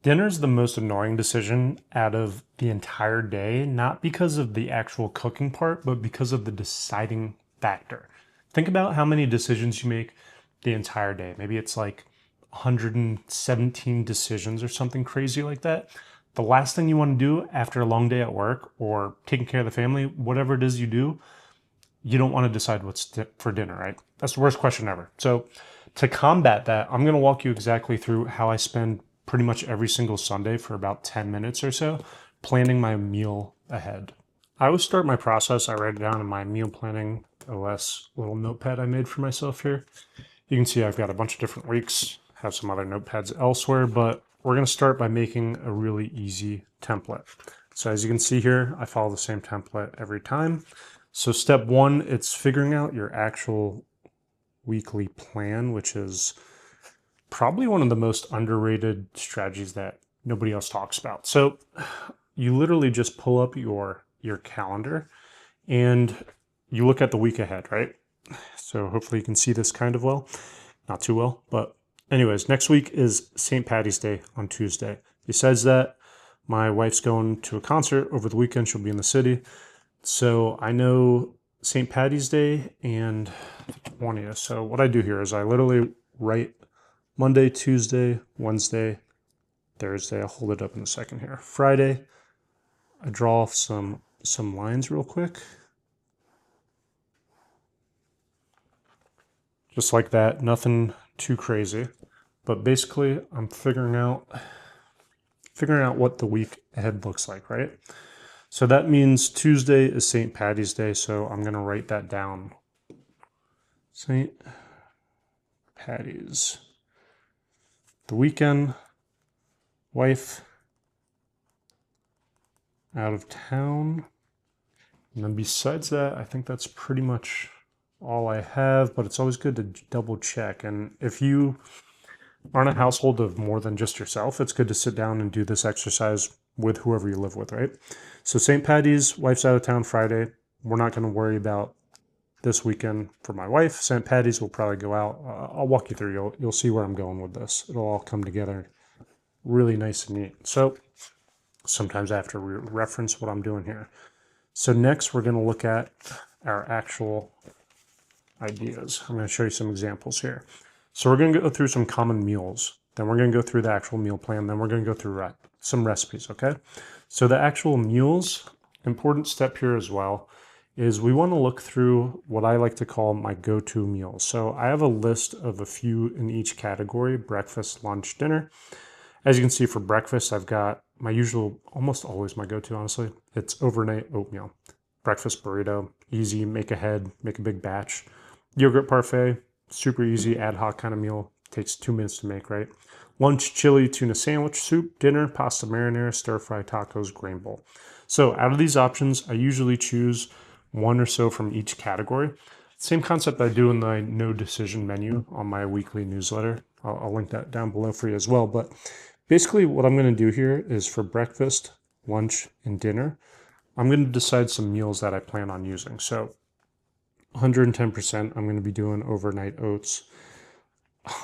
Dinner's the most annoying decision out of the entire day, not because of the actual cooking part, but because of the deciding factor. Think about how many decisions you make the entire day. Maybe it's like 117 decisions or something crazy like that. The last thing you want to do after a long day at work or taking care of the family, whatever it is you do, you don't want to decide what's for dinner, right? That's the worst question ever. So, to combat that, I'm going to walk you exactly through how I spend pretty much every single Sunday for about 10 minutes or so planning my meal ahead. I always start my process, I write it down in my meal planning OS little notepad I made for myself here. You can see I've got a bunch of different weeks, have some other notepads elsewhere, but we're going to start by making a really easy template. So as you can see here, I follow the same template every time. So step one, it's figuring out your actual weekly plan, which is probably one of the most underrated strategies that nobody else talks about. So you literally just pull up your calendar and you look at the week ahead, right? So hopefully you can see this kind of well, not too well, but anyways, next week is St. Patty's Day on Tuesday. Besides that, my wife's going to a concert over the weekend. She'll be in the city. So I know St. Patty's Day and the 20th. So what I do here is I literally write Monday, Tuesday, Wednesday, Thursday. I'll hold it up in a second here. Friday, I draw off some lines real quick. Just like that, nothing too crazy. But basically, I'm figuring out what the week ahead looks like, right? So that means Tuesday is St. Patty's Day, so I'm going to write that down. St. Patty's. The weekend, wife out of town. And then besides that, I think that's pretty much all I have, but it's always good to double check. And if you aren't a household of more than just yourself, it's good to sit down and do this exercise with whoever you live with, right? So St. Patty's, wife's out of town Friday. We're not going to worry about this weekend for my wife. St. Patty's will probably go out. I'll walk you through. You'll see where I'm going with this. It'll all come together really nice and neat. So sometimes I have to reference what I'm doing here. So next we're going to look at our actual ideas. I'm going to show you some examples here. So we're going to go through some common meals. Then we're going to go through the actual meal plan. Then we're going to go through some recipes, okay? So the actual meals, important step here as well, is we want to look through what I like to call my go-to meals. So I have a list of a few in each category: breakfast, lunch, dinner. As you can see, for breakfast, I've got my usual, almost always my go-to, honestly. It's overnight oatmeal. Breakfast burrito, easy, make ahead, make a big batch. Yogurt parfait, super easy, ad hoc kind of meal. Takes 2 minutes to make, right? Lunch, chili, tuna sandwich, soup. Dinner, pasta marinara, stir-fry tacos, grain bowl. So out of these options, I usually choose one or so from each category. Same concept I do in the no decision menu on my weekly newsletter. I'll link that down below for you as well. But basically what I'm going to do here is for breakfast, lunch, and dinner, I'm going to decide some meals that I plan on using. So 110%, I'm going to be doing overnight oats.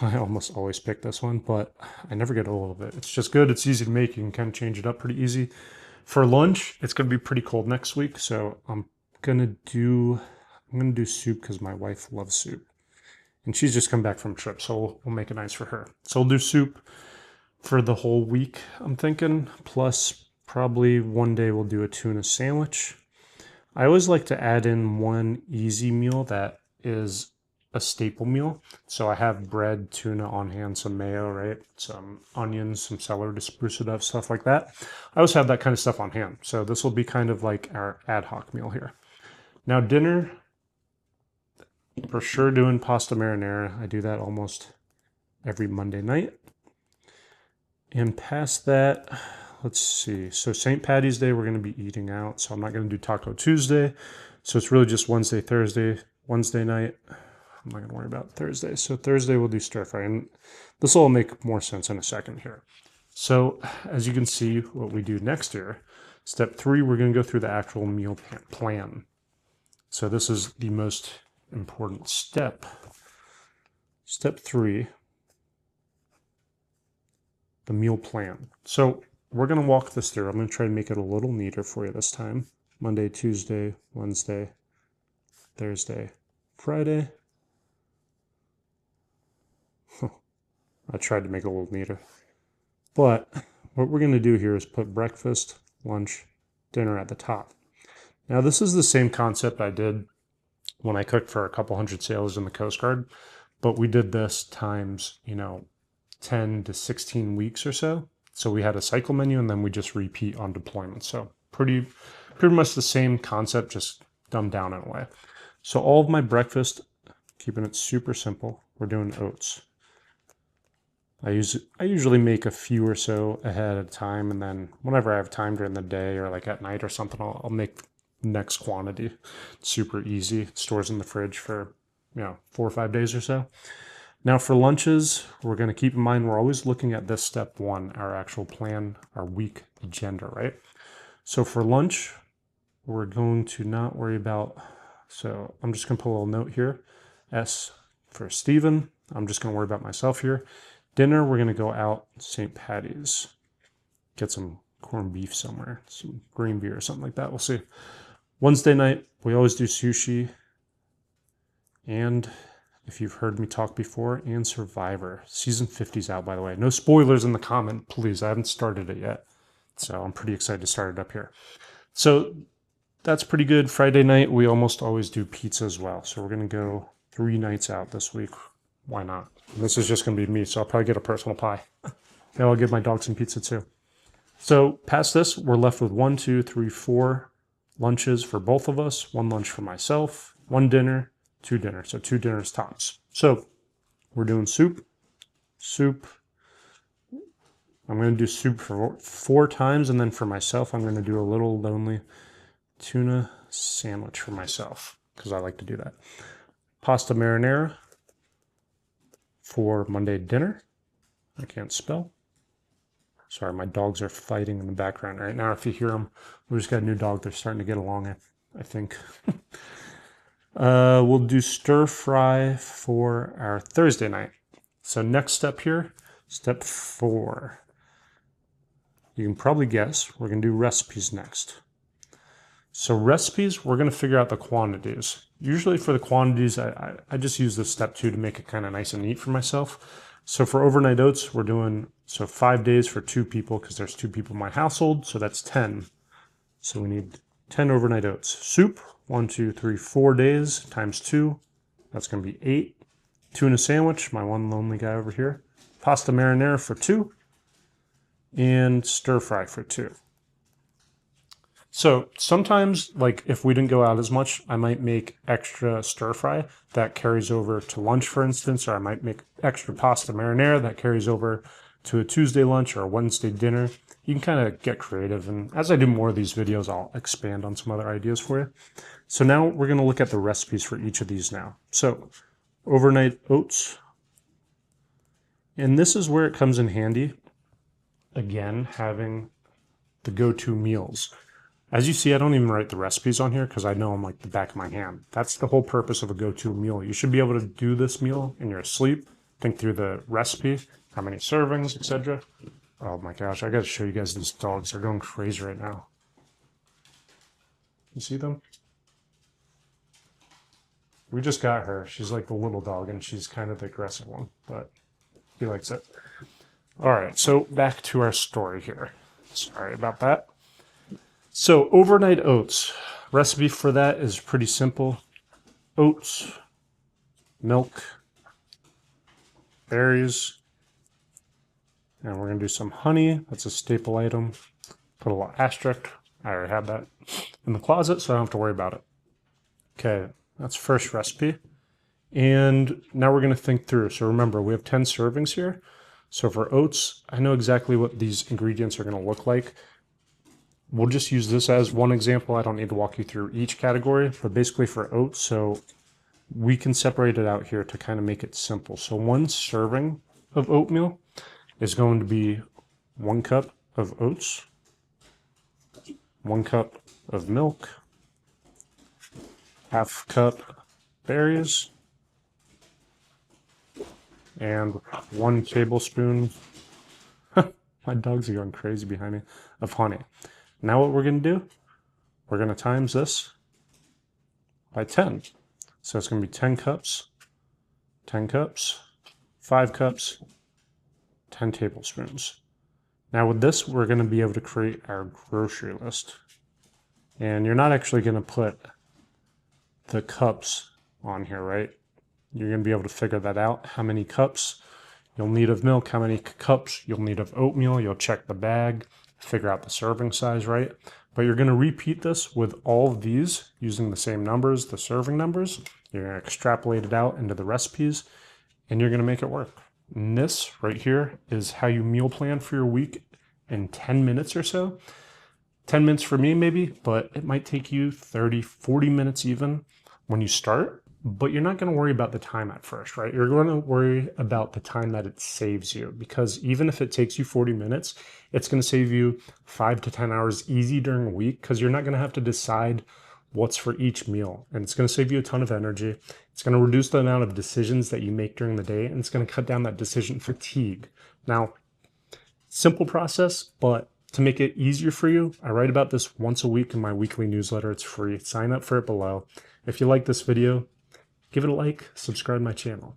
I almost always pick this one, but I never get old of it. It's just good. It's easy to make. You can kind of change it up pretty easy. For lunch, it's going to be pretty cold next week, so I'm going to do soup because my wife loves soup. And she's just come back from a trip, so we'll make it nice for her. So we'll do soup for the whole week, I'm thinking. Plus, probably one day we'll do a tuna sandwich. I always like to add in one easy meal that is a staple meal. So I have bread, tuna on hand, some mayo, right? Some onions, some celery to spruce it up, stuff like that. I always have that kind of stuff on hand. So this will be kind of like our ad hoc meal here. Now dinner, for sure doing pasta marinara. I do that almost every Monday night. And past that, let's see. So St. Patty's Day, we're going to be eating out. So I'm not going to do Taco Tuesday. So it's really just Wednesday, Thursday, Wednesday night. I'm not going to worry about Thursday. So Thursday we'll do stir fry. And this will make more sense in a second here. So as you can see, what we do next year, step 3, we're going to go through the actual meal plan. So this is the most important step. Step 3 the meal plan. So we're going to walk this through. I'm going to try to make it a little neater for you this time. Monday, Tuesday, Wednesday, Thursday, Friday. I tried to make it a little neater. But what we're going to do here is put breakfast, lunch, dinner at the top. Now this is the same concept I did when I cooked for a couple hundred sailors in the Coast Guard, but we did this times, 10 to 16 weeks or so. So we had a cycle menu and then we just repeat on deployment. So pretty much the same concept, just dumbed down in a way. So all of my breakfast, keeping it super simple, we're doing oats. I usually make a few or so ahead of time, and then whenever I have time during the day or like at night or something, I'll make next quantity. It's super easy. It stores in the fridge for 4 or 5 days or so. Now for lunches, we're going to keep in mind we're always looking at this step 1, our actual plan, our week agenda, right? So for lunch, we're going to not worry about, so I'm just going to put a little note here. S for Stephen. I'm just going to worry about myself here. Dinner, we're going to go out St. Patty's. Get some corned beef somewhere, some green beer or something like that. We'll see. Wednesday night, we always do sushi. And if you've heard me talk before, and Survivor. Season 50's out, by the way. No spoilers in the comment, please. I haven't started it yet. So I'm pretty excited to start it up here. So that's pretty good. Friday night, we almost always do pizza as well. So we're going to go 3 nights out this week. Why not? This is just going to be me, so I'll probably get a personal pie. And I'll give my dog some pizza too. So past this, we're left with 1, 2, 3, 4 lunches for both of us. 1 lunch for myself, 1 dinner, 2 dinners. So 2 dinners tops. So we're doing soup. I'm going to do soup for 4 times, and then for myself, I'm going to do a little lonely tuna sandwich for myself because I like to do that. Pasta marinara for Monday dinner. I can't spell. Sorry, my dogs are fighting in the background right now. If you hear them, we just got a new dog. They're starting to get along, I think. We'll do stir fry for our Thursday night. So next step here, step 4. You can probably guess, we're going to do recipes next. So recipes, we're going to figure out the quantities. Usually for the quantities, I just use this step 2 to make it kind of nice and neat for myself. So for overnight oats, we're doing 5 days for 2 people because there's 2 people in my household, so that's 10. So we need 10 overnight oats. Soup, 1, 2, 3, 4 days times 2. That's going to be 8. Tuna sandwich, my one lonely guy over here. Pasta marinara for 2. And stir fry for 2. So sometimes, like if we didn't go out as much, I might make extra stir fry that carries over to lunch, for instance, or I might make extra pasta marinara that carries over to a Tuesday lunch or a Wednesday dinner. You can kind of get creative, and as I do more of these videos, I'll expand on some other ideas for you. So now we're going to look at the recipes for each of these now. So overnight oats, and this is where it comes in handy, again, having the go-to meals. As you see, I don't even write the recipes on here because I know them like the back of my hand. That's the whole purpose of a go-to meal. You should be able to do this meal in your sleep, think through the recipe, how many servings, etc. Oh my gosh, I got to show you guys these dogs. They're going crazy right now. You see them? We just got her. She's like the little dog, and she's kind of the aggressive one, but he likes it. All right, so back to our story here. Sorry about that. So overnight oats, recipe for that is pretty simple. Oats, milk, berries, and we're going to do some honey. That's a staple item. Put a little asterisk. I already have that in the closet, so I don't have to worry about it. Okay, that's first recipe. And now we're going to think through. So remember, we have 10 servings here. So for oats, I know exactly what these ingredients are going to look like. We'll just use this as one example. I don't need to walk you through each category, but basically for oats, so we can separate it out here to kind of make it simple. So 1 serving of oatmeal is going to be 1 cup of oats, 1 cup of milk, half cup berries, and 1 tablespoon My dogs are going crazy behind me, of honey. Now what we're going to do, we're going to times this by 10. So it's going to be 10 cups, 10 cups, 5 cups, 10 tablespoons. Now with this, we're going to be able to create our grocery list. And you're not actually going to put the cups on here, right? You're going to be able to figure that out. How many cups you'll need of milk, how many cups you'll need of oatmeal. You'll check the bag, figure out the serving size, right? But you're going to repeat this with all of these using the same numbers, the serving numbers. You're going to extrapolate it out into the recipes, and you're going to make it work. And this right here is how you meal plan for your week in 10 minutes or so. 10 minutes for me maybe, but it might take you 30, 40 minutes even when you start. But you're not going to worry about the time at first, right? You're going to worry about the time that it saves you, because even if it takes you 40 minutes, it's going to save you 5 to 10 hours easy during a week, because you're not going to have to decide what's for each meal. And it's going to save you a ton of energy. It's going to reduce the amount of decisions that you make during the day, and it's going to cut down that decision fatigue. Now, simple process, but to make it easier for you, I write about this once a week in my weekly newsletter. It's free. Sign up for it below. If you like this video, give it a like, subscribe to my channel.